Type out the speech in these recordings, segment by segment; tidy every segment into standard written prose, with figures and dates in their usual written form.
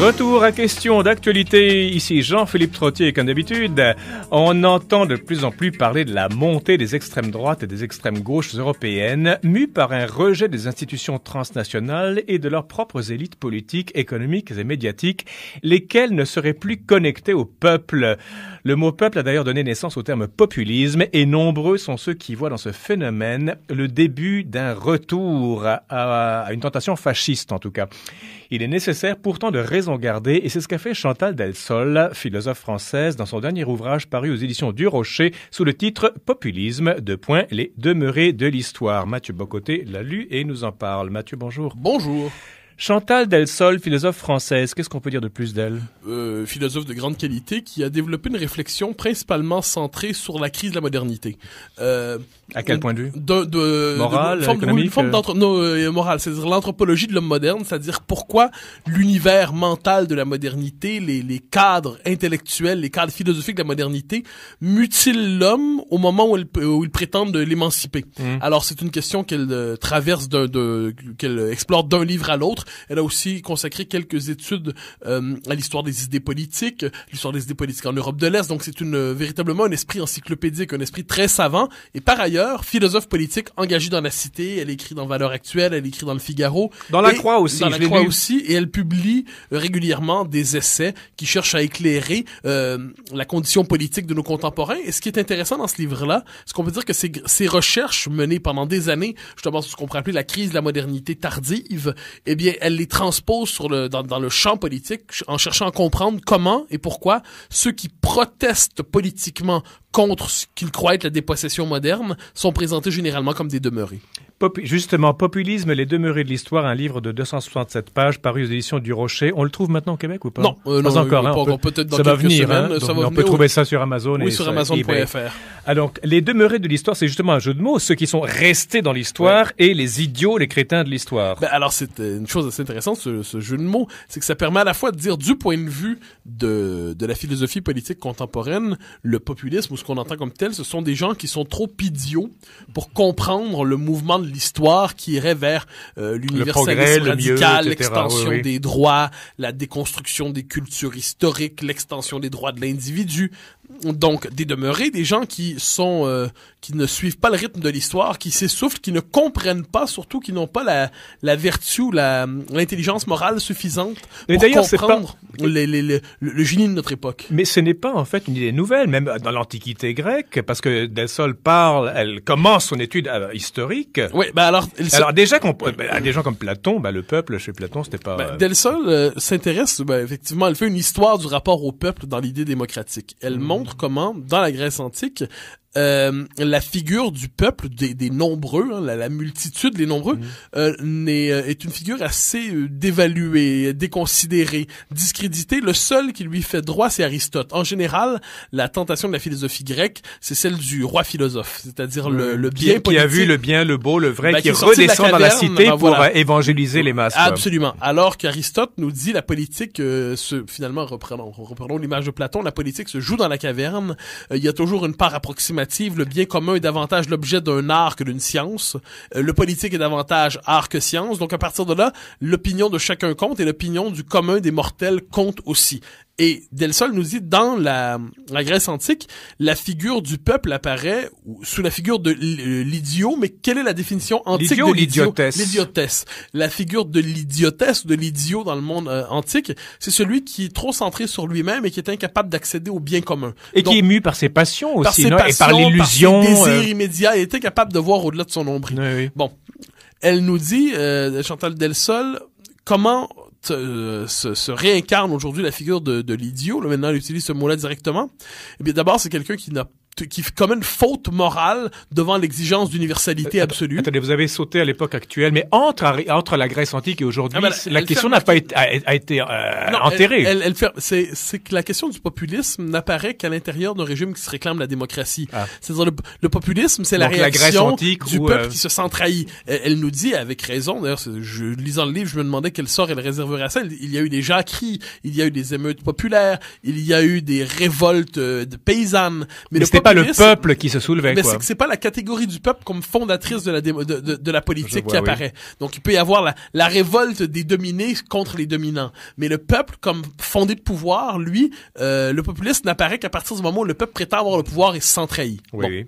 Retour à question d'actualité, ici Jean-Philippe Trottier, comme d'habitude. On entend de plus en plus parler de la montée des extrêmes droites et des extrêmes gauches européennes, mues par un rejet des institutions transnationales et de leurs propres élites politiques, économiques et médiatiques, lesquelles ne seraient plus connectées au peuple. Le mot peuple a d'ailleurs donné naissance au terme populisme, et nombreux sont ceux qui voient dans ce phénomène le début d'un retour à une tentation fasciste en tout cas. Il est nécessaire pourtant de raison garder, et c'est ce qu'a fait Chantal Delsol, philosophe française, dans son dernier ouvrage paru aux éditions du Rocher sous le titre « Populisme, les demeurés de l'histoire ». Mathieu Bocoté l'a lu et nous en parle. Mathieu, bonjour. Bonjour. Chantal Delsol, philosophe française, qu'est-ce qu'on peut dire de plus d'elle? Philosophe de grande qualité qui a développé une réflexion principalement centrée sur la crise de la modernité. À quel point de vue? Morale, économique? Une forme morale, c'est-à-dire l'anthropologie de l'homme moderne, c'est-à-dire pourquoi l'univers mental de la modernité, les cadres intellectuels, les cadres philosophiques de la modernité mutilent l'homme au moment où ils prétendent l'émanciper. Alors c'est une question qu'elle traverse qu'elle explore d'un livre à l'autre. Elle a aussi consacré quelques études à l'histoire des idées politiques en Europe de l'Est. Donc c'est véritablement un esprit encyclopédique, un esprit très savant. Et par ailleurs, philosophe politique engagée dans la cité. Elle écrit dans Valeurs Actuelles, elle écrit dans Le Figaro. Dans La Croix aussi. Dans La Croix aussi. Et elle publie régulièrement des essais qui cherchent à éclairer la condition politique de nos contemporains. Et ce qui est intéressant dans ce livre-là, c'est qu'on peut dire que ces recherches menées pendant des années, justement sur ce qu'on pourrait appeler la crise de la modernité tardive, eh bien, elle les transpose dans le champ politique en cherchant à comprendre comment et pourquoi ceux qui protestent politiquement contre ce qu'ils croient être la dépossession moderne sont présentés généralement comme des demeurés. Justement, Populisme, les demeurés de l'histoire, un livre de 267 pages paru aux éditions du Rocher. On le trouve maintenant au Québec ou pas? Non, pas encore. Peut-être dans ça va quelques venir, semaines. On peut trouver ça sur Amazon. Oui, sur Amazon.fr. Alors, les demeurés de l'histoire, c'est justement un jeu de mots. Ceux qui sont restés dans l'histoire et les idiots, les crétins de l'histoire. Alors, c'est une chose assez intéressante, ce jeu de mots. C'est que ça permet à la fois de dire du point de vue de la philosophie politique contemporaine, le populisme, ou ce qu'on entend comme tel, ce sont des gens qui sont trop idiots pour comprendre le mouvement de l'histoire qui irait vers l'universalisme radical, l'extension des droits, la déconstruction des cultures historiques, l'extension des droits de l'individu. Donc, des demeurés, des gens qui ne suivent pas le rythme de l'histoire, qui s'essoufflent, qui ne comprennent pas, surtout qui n'ont pas la vertu, l'intelligence morale suffisante pour comprendre le génie de notre époque. Mais ce n'est pas en fait une idée nouvelle, même dans l'Antiquité grecque, parce que Delsol elle commence son étude historique. Oui, alors déjà à des gens comme Platon, le peuple chez Platon, c'était pas. Delsol s'intéresse, effectivement, elle fait une histoire du rapport au peuple dans l'idée démocratique. Elle montre comment, dans la Grèce antique, la figure du peuple des nombreux, la multitude des nombreux, est une figure assez dévaluée, déconsidérée, discréditée. Le seul qui lui fait droit, c'est Aristote. En général, la tentation de la philosophie grecque, c'est celle du roi philosophe, c'est-à-dire le bien politique. Qui a vu le bien, le beau, le vrai, qui redescend dans la cité pour évangéliser les masses. Absolument. Alors qu'Aristote nous dit la politique, finalement, reprenons l'image de Platon, la politique se joue dans la caverne. Il y a toujours une part approximative. Le bien commun est davantage l'objet d'un art que d'une science. Le politique est davantage art que science. Donc, à partir de là, l'opinion de chacun compte et l'opinion du commun des mortels compte aussi. Et Delsol nous dit, dans la Grèce antique, la figure du peuple apparaît sous la figure de l'idiot, mais quelle est la définition antique de l'idiot? L'idiotesse. La figure de l'idiotesse, de l'idiot dans le monde antique, c'est celui qui est trop centré sur lui-même et qui est incapable d'accéder au bien commun. Et qui est mu par ses passions aussi, et par l'illusion. Par ses désirs immédiats, et est incapable de voir au-delà de son nombril. Oui. Bon. Elle nous dit, Chantal Delsol, comment se réincarne aujourd'hui la figure de l'idiot. Là, maintenant, elle utilise ce mot-là directement. Eh bien, d'abord, c'est quelqu'un qui commet une faute morale devant l'exigence d'universalité absolue. Attendez, vous avez sauté à l'époque actuelle, mais entre la Grèce antique et aujourd'hui, la question n'a pas été enterrée. C'est que la question du populisme n'apparaît qu'à l'intérieur d'un régime qui se réclame la démocratie. C'est-à-dire le populisme, c'est la réaction du peuple qui se sent trahi. Elle nous dit avec raison, d'ailleurs, lisant le livre, je me demandais quel sort elle réserverait à ça. Il y a eu des jacqueries, il y a eu des émeutes populaires, il y a eu des révoltes de paysannes, mais c'est pas le peuple qui se soulevait, mais quoi. c'est pas la catégorie du peuple comme fondatrice de la politique qui oui. apparaît. Donc il peut y avoir la révolte des dominés contre les dominants. Mais le peuple comme fondé de pouvoir, lui, le populisme n'apparaît qu'à partir du moment où le peuple prétend avoir le pouvoir et se sent trahi. Oui. Bon.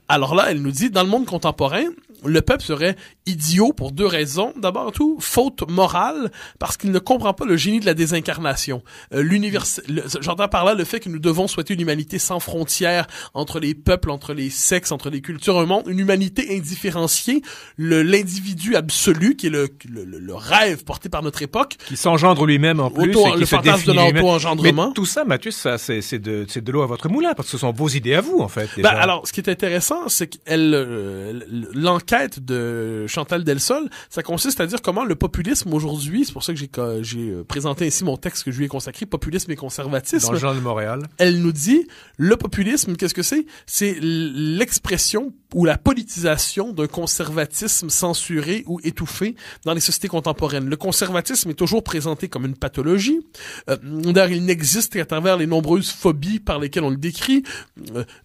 Alors là, elle nous dit, dans le monde contemporain, le peuple serait idiot pour deux raisons. D'abord tout, faute morale, parce qu'il ne comprend pas le génie de la désincarnation. J'entends par là le fait que nous devons souhaiter une humanité sans frontières entre les peuples, entre les sexes, entre les cultures, un monde, une humanité indifférenciée, l'individu absolu, qui est le rêve porté par notre époque. Qui s'engendre lui-même en plus, et qui le se fantasme de définit lui-même. l'auto-engendrement. Mais tout ça, Mathieu, ça, c'est de l'eau à votre moulin, parce que ce sont vos idées à vous, en fait. Ben, alors, ce qui est intéressant, c'est qu'elle, l'enquête de Chantal Delsol, ça consiste à dire comment le populisme aujourd'hui, c'est pour ça que j'ai présenté ici mon texte que je lui ai consacré, Populisme et conservatisme. Dans le Journal de Montréal. Elle nous dit, le populisme, qu'est-ce que c'est? C'est l'expression ou la politisation d'un conservatisme censuré ou étouffé dans les sociétés contemporaines. Le conservatisme est toujours présenté comme une pathologie. D'ailleurs, il n'existe qu'à travers les nombreuses phobies par lesquelles on le décrit.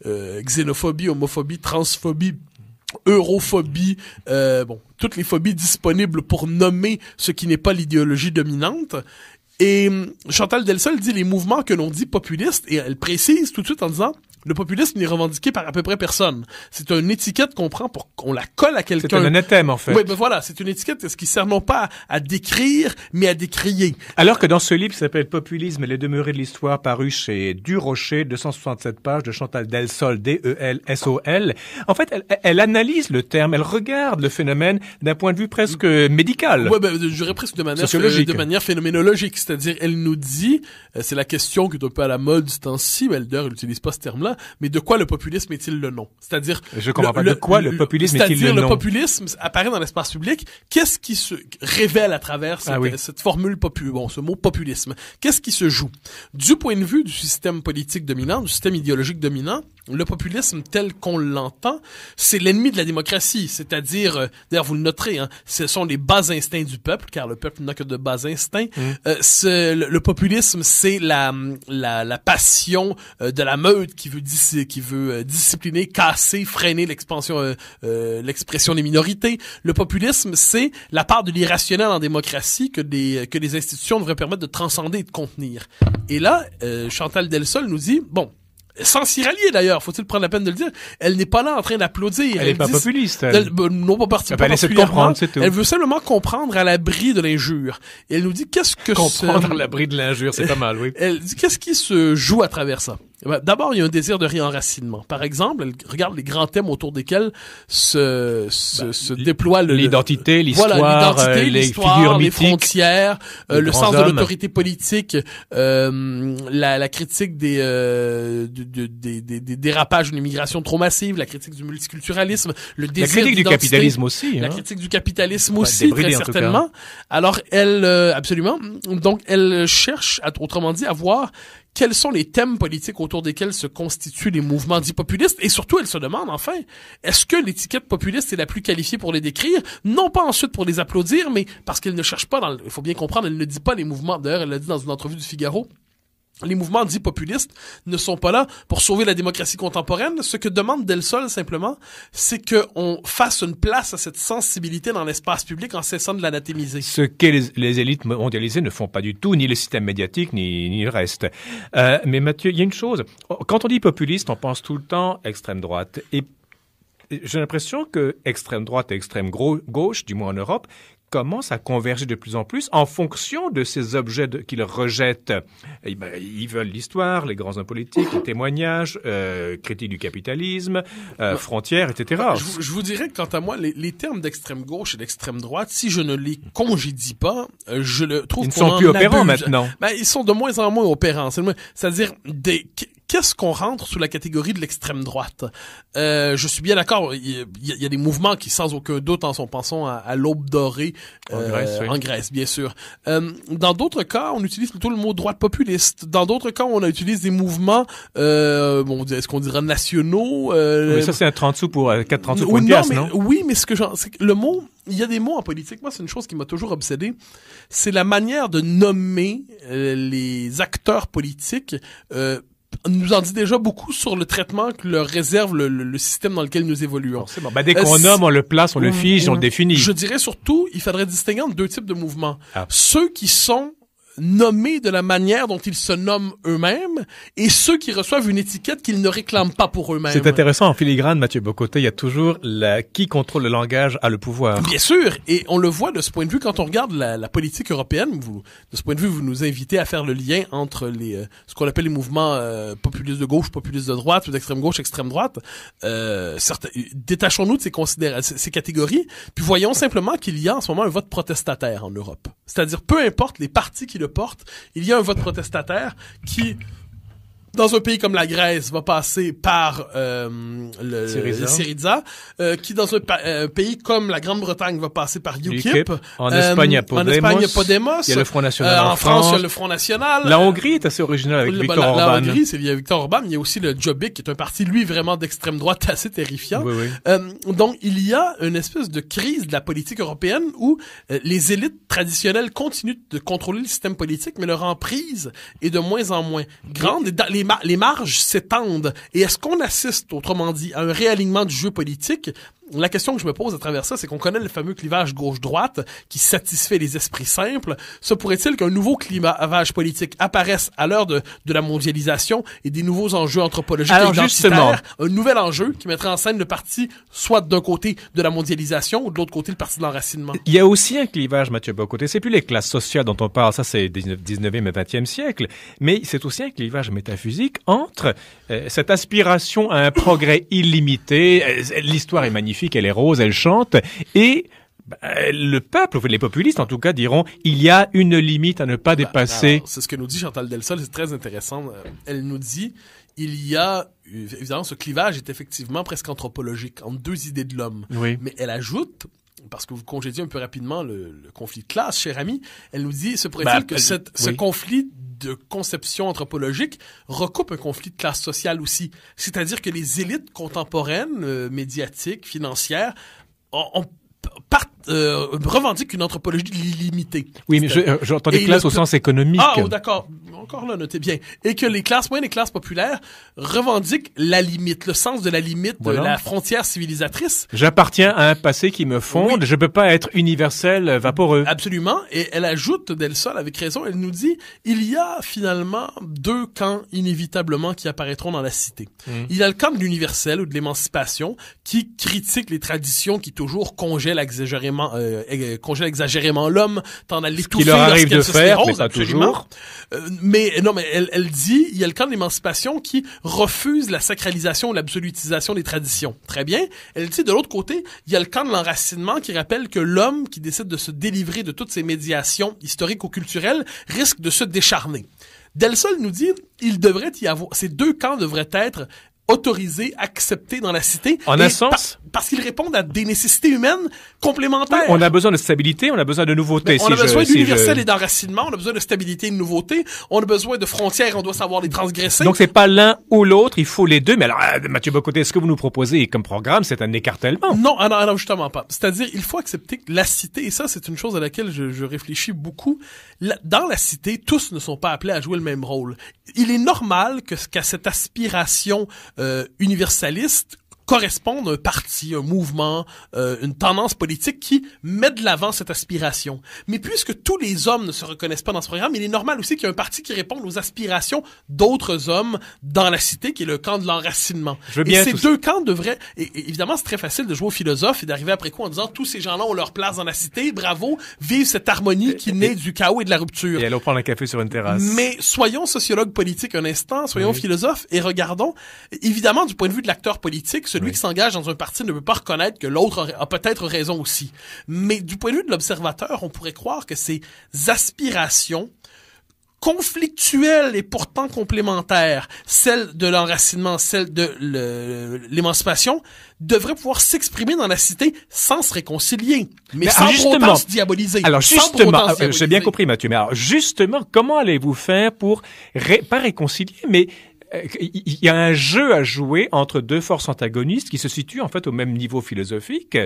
Xénophobie, homophobie, transphobie, europhobie, toutes les phobies disponibles pour nommer ce qui n'est pas l'idéologie dominante. Et Chantal Delsol dit les mouvements que l'on dit populistes, et elle précise tout de suite en disant le populisme n'est revendiqué par à peu près personne. C'est une étiquette qu'on prend pour qu'on la colle à quelqu'un. C'est un anathème, en fait. Oui, ben voilà, c'est une étiquette qui sert non pas à décrire, mais à décrier. Alors que dans ce livre qui s'appelle Populisme et les demeurés de l'histoire, paru chez Durocher, 267 pages de Chantal Delsol, D-E-L-S-O-L, en fait, elle analyse le terme, elle regarde le phénomène d'un point de vue presque médical. Ouais, ben, je dirais presque de manière phénoménologique. C'est-à-dire, elle nous dit, c'est la question qui est un peu à la mode ce temps-ci, mais d'ailleurs, elle n'utilise pas ce terme-là, mais de quoi le populisme est-il le nom? C'est-à-dire... Je comprends pas de quoi le populisme est-il le nom? C'est-à-dire, le populisme apparaît dans l'espace public. Qu'est-ce qui se révèle à travers cette formule ce mot populisme? Qu'est-ce qui se joue? Du point de vue du système politique dominant, du système idéologique dominant, le populisme tel qu'on l'entend, c'est l'ennemi de la démocratie. C'est-à-dire, d'ailleurs, vous le noterez, hein, ce sont les bas instincts du peuple, car le peuple n'a que de bas instincts. Le populisme, c'est la passion de la meute qui veut discipliner, casser, freiner l'expression des minorités. Le populisme, c'est la part de l'irrationnel en démocratie que les institutions devraient permettre de transcender et de contenir. Et là, Chantal Delsol nous dit, bon, sans s'y rallier d'ailleurs, faut-il prendre la peine de le dire, elle n'est pas là en train d'applaudir. Elle est pas populiste. Non, pas particulièrement. Elle essaie de comprendre, c'est tout. Elle veut simplement comprendre à l'abri de l'injure. Et elle nous dit comprendre à l'abri de l'injure, c'est pas mal, oui. Elle dit qu'est-ce qui se joue à travers ça? D'abord, il y a un désir de réenracinement. Par exemple, elle regarde les grands thèmes autour desquels se déploie l'identité, l'histoire, les figures mythiques, les frontières, le sens hommes. de l'autorité politique, la critique des dérapages d'une immigration trop massive, la critique du multiculturalisme, le désir la critique du capitalisme aussi. La hein. critique du capitalisme aussi, très certainement. Alors, absolument. Donc, elle cherche, autrement dit, à voir quels sont les thèmes politiques autour desquels se constituent les mouvements dits populistes, et surtout, elle se demande, enfin, est-ce que l'étiquette populiste est la plus qualifiée pour les décrire, non pas ensuite pour les applaudir, mais parce qu'elle ne cherche pas, il faut bien comprendre, elle ne dit pas les mouvements, d'ailleurs, elle l'a dit dans une entrevue du Figaro, les mouvements dits populistes ne sont pas là pour sauver la démocratie contemporaine. Ce que demande Delsol, simplement, c'est qu'on fasse une place à cette sensibilité dans l'espace public en cessant de l'anathémiser. Ce que les élites mondialisées ne font pas du tout, ni le système médiatique, ni le reste. Mais Mathieu, il y a une chose. Quand on dit populiste, on pense tout le temps extrême droite. Et j'ai l'impression que extrême droite et extrême gauche, du moins en Europe, commencent à converger de plus en plus en fonction de ces objets qu'ils rejettent. Ils veulent l'histoire, les grands hommes politiques, les témoignages, critique du capitalisme, frontières, etc. Je vous dirais que, quant à moi, les termes d'extrême gauche et d'extrême droite, si je ne les congédie pas, je le trouve ils ne sont plus opérants abuse. maintenant. Ils sont de moins en moins opérants. C'est-à-dire qu'est-ce qu'on rentre sous la catégorie de l'extrême droite? Je suis bien d'accord, il y a des mouvements qui, sans aucun doute, en sont, pensons à l'aube dorée en Grèce, bien sûr. Dans d'autres cas, on utilise plutôt le mot droite populiste. Dans d'autres cas, on utilise des mouvements, est-ce qu'on dira nationaux? Mais ça, c'est un 30 sous pour 30 sous pour une pièce, non? Oui, mais c'est que le mot, il y a des mots en politique. Moi, c'est une chose qui m'a toujours obsédé. C'est la manière de nommer les acteurs politiques nous en dit déjà beaucoup sur le traitement que leur réserve le système dans lequel nous évoluons. Ben, dès qu'on nomme, on le place, on le fige, on le définit. Je dirais surtout, il faudrait distinguer entre deux types de mouvements. Ceux qui sont nommés de la manière dont ils se nomment eux-mêmes et ceux qui reçoivent une étiquette qu'ils ne réclament pas pour eux-mêmes. C'est intéressant, en filigrane, Mathieu Bocoté, il y a toujours qui contrôle le langage a le pouvoir. Bien sûr, et on le voit de ce point de vue quand on regarde la politique européenne. De ce point de vue, vous nous invitez à faire le lien entre ce qu'on appelle les mouvements populistes de gauche, populistes de droite, ou d'extrême gauche, extrême droite. Détachons-nous de ces catégories, puis voyons simplement qu'il y a en ce moment un vote protestataire en Europe. C'est-à-dire, peu importe les partis qui le portent, il y a un vote protestataire qui, dans un pays comme la Grèce, va passer par le Syriza, qui dans un pays comme la Grande-Bretagne va passer par UKIP. En Espagne, il y a Podemos. Il y a le Front National en France, il y a le Front National. La Hongrie est assez originale avec Viktor Orban. La Hongrie, il y a Viktor Orban, mais il y a aussi le Jobbik, qui est un parti, lui, vraiment d'extrême droite, assez terrifiant. Oui, oui. Donc, il y a une espèce de crise de la politique européenne où les élites traditionnelles continuent de contrôler le système politique, mais leur emprise est de moins en moins grande. Et les marges s'étendent. Et est-ce qu'on assiste, autrement dit, à un réalignement du jeu politique? La question que je me pose à travers ça, c'est qu'on connaît le fameux clivage gauche-droite qui satisfait les esprits simples. Se pourrait-il qu'un nouveau clivage politique apparaisse à l'heure de la mondialisation et des nouveaux enjeux anthropologiques et identitaires? Un nouvel enjeu qui mettrait en scène le parti soit d'un côté de la mondialisation ou de l'autre côté le parti de l'enracinement. Il y a aussi un clivage, Mathieu Bocoté. C'est plus les classes sociales dont on parle, ça c'est 19e et 20e siècle, mais c'est aussi un clivage métaphysique entre cette aspiration à un progrès illimité. L'histoire est magnifique. Elle est rose, elle chante, et le peuple, les populistes en tout cas, diront il y a une limite à ne pas dépasser. Alors, c'est ce que nous dit Chantal Delsol, c'est très intéressant. Elle nous dit il y a, évidemment, ce clivage est effectivement presque anthropologique entre deux idées de l'homme. Oui. Mais elle ajoute, parce que vous congédiez un peu rapidement le conflit de classe, cher ami, elle nous dit, se pourrait-il que ce conflit de conception anthropologique recoupe un conflit de classe sociale aussi. C'est-à-dire que les élites contemporaines, médiatiques, financières, revendiquent une anthropologie limitée. Oui, mais j'entends des classes au sens économique. Ah, d'accord. Encore là, notez bien. Et que les classes moyennes et les classes populaires revendiquent la limite, le sens de la limite, de la frontière civilisatrice. J'appartiens à un passé qui me fonde, je peux pas être universel, vaporeux. Absolument. Et elle ajoute, Delsol, avec raison, elle nous dit, il y a finalement deux camps inévitablement qui apparaîtront dans la cité. Il y a le camp de l'universel ou de l'émancipation qui critique les traditions qui toujours congèlent exagérément l'homme, tendant à l'étouffer. Ce qui leur arrive de faire, mais pas absolument. toujours. Mais elle dit, il y a le camp de l'émancipation qui refuse la sacralisation ou l'absolutisation des traditions. Très bien. Elle dit, de l'autre côté, il y a le camp de l'enracinement qui rappelle que l'homme qui décide de se délivrer de toutes ces médiations historiques ou culturelles risque de se décharner. Delsol nous dit, il devrait y avoir, ces deux camps devraient être autorisés, acceptés dans la cité. En un sens? Parce qu'ils répondent à des nécessités humaines complémentaires. Oui, on a besoin de stabilité, on a besoin de nouveauté. On a besoin d'universel et d'enracinement, on a besoin de stabilité et de nouveauté, on a besoin de frontières, on doit savoir les transgresser. Donc c'est pas l'un ou l'autre, il faut les deux. Mais alors, Mathieu Bocoté, ce que vous nous proposez comme programme, c'est un écartèlement. Non, non, justement pas. C'est-à-dire, il faut accepter que la cité, et ça c'est une chose à laquelle je réfléchis beaucoup, dans la cité, tous ne sont pas appelés à jouer le même rôle. Il est normal qu'à cette aspiration universaliste correspondent à un parti, un mouvement, une tendance politique qui met de l'avant cette aspiration. Mais puisque tous les hommes ne se reconnaissent pas dans ce programme, il est normal aussi qu'il y ait un parti qui réponde aux aspirations d'autres hommes dans la cité, qui est le camp de l'enracinement. Et ces deux camps devraient... Et évidemment, c'est très facile de jouer au philosophe et d'arriver après coup en disant tous ces gens-là ont leur place dans la cité, bravo, vive cette harmonie qui naît du chaos et de la rupture. Et allons prendre un café sur une terrasse. Mais soyons sociologues politiques un instant, soyons philosophes et regardons, évidemment, du point de vue de l'acteur politique, celui qui s'engage dans un parti ne peut pas reconnaître que l'autre a peut-être raison aussi. Mais du point de vue de l'observateur, on pourrait croire que ces aspirations conflictuelles et pourtant complémentaires, celle de l'enracinement, celle de l'émancipation, devraient pouvoir s'exprimer dans la cité sans se réconcilier, mais sans pour autant se diaboliser. Alors justement, j'ai bien compris Mathieu, mais alors justement, comment allez-vous faire pour, pas réconcilier, mais il y a un jeu à jouer entre deux forces antagonistes qui se situent en fait au même niveau philosophique.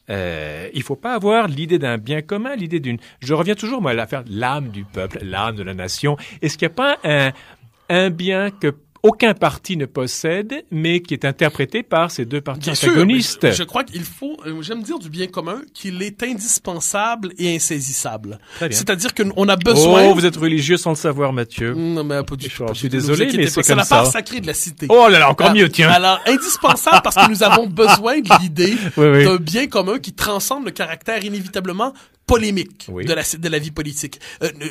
Il faut pas avoir l'idée d'un bien commun, l'idée d'une... Je reviens toujours moi à l'affaire l'âme du peuple, l'âme de la nation. Est-ce qu'il n'y a pas un bien que aucun parti ne possède, mais qui est interprété par ces deux partis Bien sûr, antagonistes. je crois qu'il faut, j'aime dire du bien commun, qu'il est indispensable et insaisissable. Très bien. C'est-à-dire qu'on a besoin... Oh, vous êtes religieux sans le savoir, Mathieu. Non, mais pas du tout. Je suis désolé, mais c'est C'est comme la ça. part sacrée de la cité. Oh là là, encore mieux, tiens. Alors, indispensable parce que nous avons besoin de l'idée Oui. d'un bien commun qui transcende le caractère inévitablement polémique Oui. de la vie politique.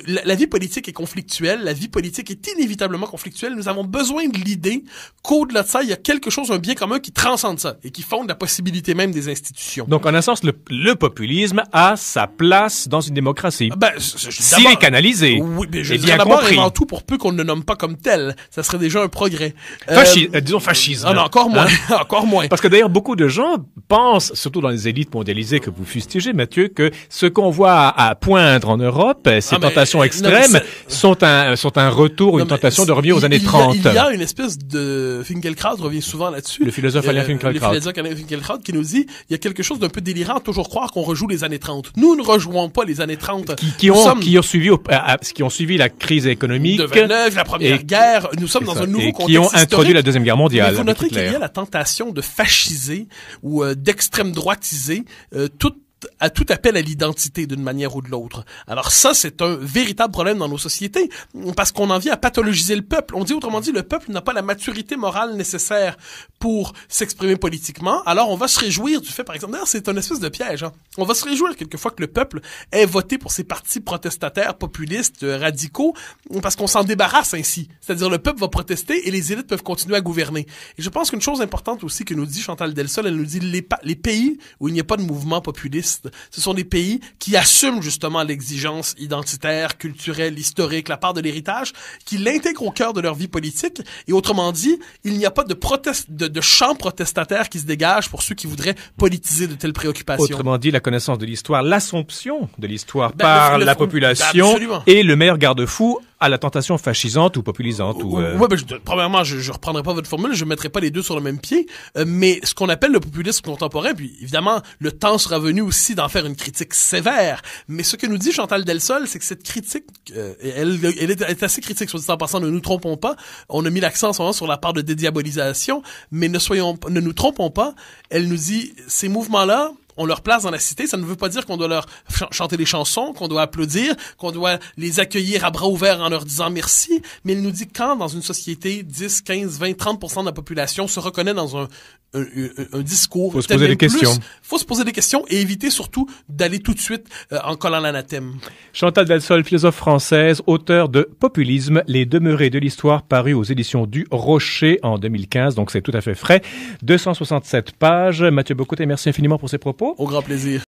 La vie politique est conflictuelle, la vie politique est inévitablement conflictuelle. Nous avons besoin de l'idée qu'au-delà de ça, il y a quelque chose, un bien commun qui transcende ça et qui fonde la possibilité même des institutions. Donc, en un sens, le populisme a sa place dans une démocratie. Ben, S'il est canalisé. Oui, mais je et dirais bien d'abord compris. et avant tout, pour peu qu'on ne le nomme pas comme tel, ça serait déjà un progrès. Disons fascisme. Ah non, encore moins, Hein? encore moins. Parce que d'ailleurs, beaucoup de gens pensent, surtout dans les élites mondialisées que vous fustigez, Mathieu, que ce qu'on voit à poindre en Europe, ces tentations extrêmes, sont un retour, une tentation de revenir aux années 30. Il y a une espèce de... Finkielkraut revient souvent là-dessus. Le philosophe Alain Finkielkraut. Le philosophe Alain Finkielkraut qui nous dit, il y a quelque chose d'un peu délirant à toujours croire qu'on rejoue les années 30. Nous ne rejouons pas les années 30. Qui ont suivi la crise économique. De 29, la Première Guerre. Nous sommes dans un nouveau contexte qui ont historique. introduit la Deuxième Guerre mondiale. Mais vous noterez qu'il y a la tentation de fasciser ou d'extrême droitiser tout appel à l'identité d'une manière ou de l'autre. Alors ça, c'est un véritable problème dans nos sociétés, parce qu'on en vient à pathologiser le peuple. On dit autrement dit, le peuple n'a pas la maturité morale nécessaire pour s'exprimer politiquement. Alors on va se réjouir du fait, par exemple, d'ailleurs c'est un espèce de piège. Hein. On va se réjouir quelquefois que le peuple ait voté pour ces partis protestataires, populistes, radicaux, parce qu'on s'en débarrasse ainsi. C'est-à-dire le peuple va protester et les élites peuvent continuer à gouverner. Et je pense qu'une chose importante aussi que nous dit Chantal Delsol, elle nous dit les pays où il n'y a pas de mouvement populiste, ce sont des pays qui assument justement l'exigence identitaire, culturelle, historique, la part de l'héritage, qui l'intègrent au cœur de leur vie politique. Et autrement dit, il n'y a pas de champ protestataire qui se dégage pour ceux qui voudraient politiser de telles préoccupations. Autrement dit, la connaissance de l'histoire, l'assomption de l'histoire par la population absolument. est le meilleur garde-fou à la tentation fascisante ou populisante. Ouais, premièrement, je reprendrai pas votre formule, je mettrai pas les deux sur le même pied, mais ce qu'on appelle le populisme contemporain, puis évidemment, le temps sera venu aussi d'en faire une critique sévère, mais ce que nous dit Chantal Delsol, c'est que cette critique, elle est assez critique, soit dit en passant, ne nous trompons pas, on a mis l'accent en ce moment sur la part de dédiabolisation, mais ne nous trompons pas, elle nous dit, ces mouvements-là, on leur place dans la cité, ça ne veut pas dire qu'on doit leur chanter des chansons, qu'on doit applaudir, qu'on doit les accueillir à bras ouverts en leur disant merci, mais elle nous dit quand dans une société 10, 15, 20, 30% de la population se reconnaît dans un discours. Faut se poser des questions. Faut se poser des questions et éviter surtout d'aller tout de suite en collant l'anathème. Chantal Delsol, philosophe française, auteure de Populisme, les demeurés de l'histoire, paru aux éditions du Rocher en 2015, donc c'est tout à fait frais. 267 pages. Mathieu Bocoté, merci infiniment pour ces propos. Au grand plaisir.